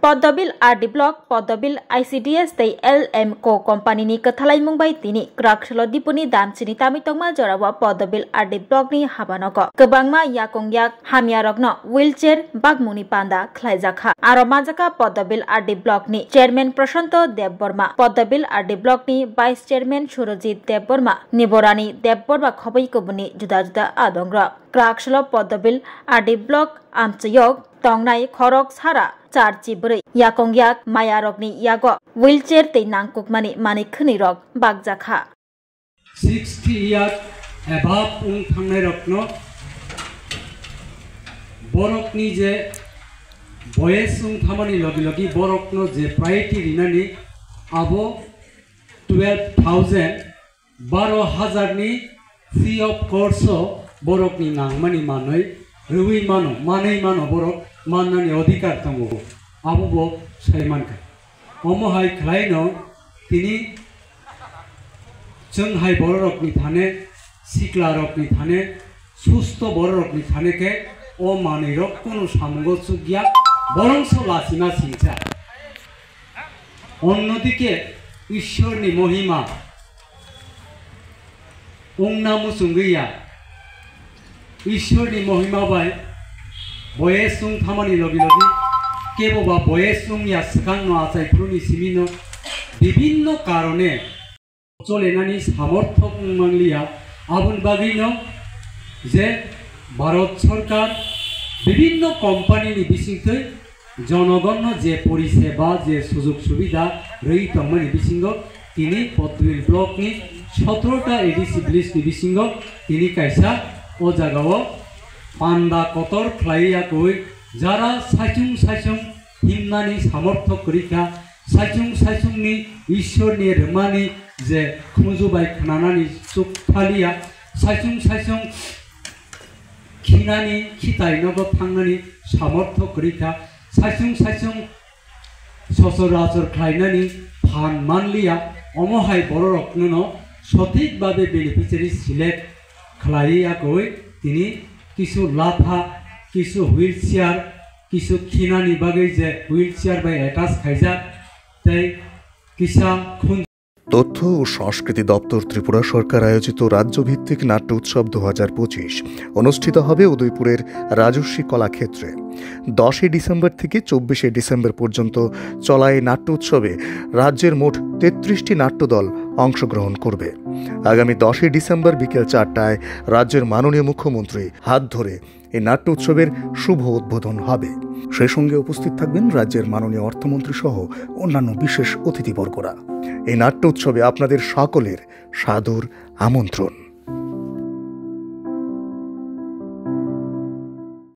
Poddabil RD Block Poddabil ICDS tei LM Co company ni kathalai mungbai tini kraksalo dipuni damchini tami tongma jorawa Poddabil RD Block ni habanogo kebangma yakongyak hamyarokno wheelchair bagmuni panda khlaijakha aro majaka Poddabil RD Block ni chairman Prashanto Debborma Poddabil RD Block ni vice chairman Surojit Debborma Niborani Debborma khobai kobuni juda juda adongra kraksalo Poddabil RD Block amchayok tongnai khorok sara charchi brai yakongyak mayarokni yago wheelchair tei nangkukmani mani khunirok bagjakha 60 years above thangnai rokno borokni je boyes thamani logi logi borokno je priority rinani abo 12,000 12,000 ni free of course borokni nangmani manoi rui mano manai mano borok manani अधिकार tango abo bo saimanka omo hai khlaino tini जोंहाय बररकनि थाने सिक्लारकनि थाने सुस्थ बररकनि थाने के ओ मानैरक कोनो सामगसुगिया बरंस लासिना सिंचा अन्यदिके ईश्वरनि महिमा ओंना मुसुंगैया ईश्वरनि महिमा bye बयेसुं थामानि लगी लगी केबोबा बयेसुं या सिखांनो आसायफ्रुनि सिमिनो विभिन्न कारणे चलेनानि सामर्थ्य मांगलिया आबुन बागिनो जे भारत सरकार विभिन्न कोम्पानी बिसिंगै जनगण जे परिसेवा जे सुजुग सुविधा रही तमनि बिसिंगो तिनी पद्दबिल ब्लॉक नि 17टा एडिसि ब्लिस नि बिसिंगो तिनी कायसा ओ जागाव पांडा कतर ख्लाइया कय जारा साइचुं हिमनानि सामर्थ्य करिखा साइचुं नि ईश्वरनि रमानि जे खुजुबाय खनानानि सुखफालिया साइचुं खिनानि खिताइनगो थांनानि सामर्थ्य करिखा साइचुं ससरासर खायनानि फान मानलिया अमहाय बररकनो सठिक भाबे बेनिफिशियारि सिलेक्ट खालाइया गय तिनि किछु लाथा किछु হুইলচেয়ার किछु खिनानि बागै जे হুইলচেয়ার बाय एटाच खायजा তাই किसा তথ্য ও সংস্কৃতি দপ্তর ত্রিপুরা সরকার আয়োজিত রাজ্যভিত্তিক নাট্য উৎসব 2025 অনুষ্ঠিত হবে উদয়পুরের রাজস্বী কলাক্ষেত্রে 10 ডিসেম্বর থেকে 24 ডিসেম্বর পর্যন্ত চলা এই নাট্য উৎসবে রাজ্যের মোট 33টি নাট্যদল অংশগ্রহণ করবে। আগামী 10 ডিসেম্বর বিকেল 4টায় রাজ্যের মাননীয় মুখ্যমন্ত্রী হাত ধরে এই নাট্য উৎসবের শুভ উদ্বোধন হবে। সেই সঙ্গে উপস্থিত থাকবেন রাজ্যের মাননীয় অর্থমন্ত্রী সহ অন্যান্য বিশেষ অতিথিবর্গরা। এই নাট্য উৎসবে আপনাদের সকলের সাদর আমন্ত্রণ।